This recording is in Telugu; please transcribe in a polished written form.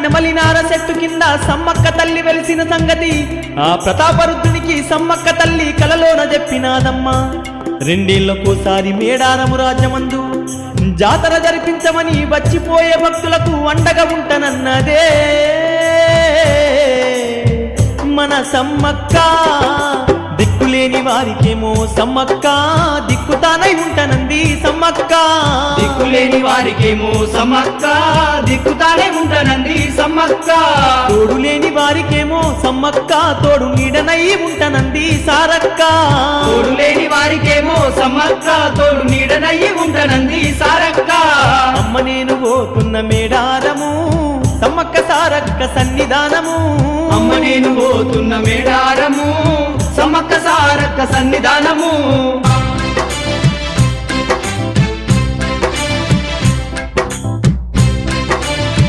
నెమలినార చెట్టు కింద సమ్మక్క తల్లి వెలిసిన సంగతి ఆ ప్రతాపరుద్రునికి సమ్మక్క తల్లి కలలోన చెప్పినాదమ్మా. రెండేళ్లకోసారి మేడారము రాజ్యమందు జాతర జరిపించమని వచ్చిపోయే భక్తులకు అండగా ఉంటనన్నదే మన సమ్మక్క. దిక్కులేని వారికేమో సమ్మక్క దిక్కుతానై ఉంటనంది సమ్మక్క. దిక్కులేని వారికేమో సమ్మక్క దిక్కుతానే ఉంటనంది సమ్మక్క. తోడు లేని వారికేమో సమ్మక్క తోడు నీడనై ఉంటనంది సారక్క. తోడు లేని వారికేమో సమ్మక్క తోడు నీడనయ్యి ఉంటనంది సారక్క. అమ్మ నేను పోతున్న మేడారము సమ్మక్క సారక్క సన్నిధానము. అమ్మ నేను పోతున్న మేడారము సమ్మక్క సారక్క సన్నిధానము.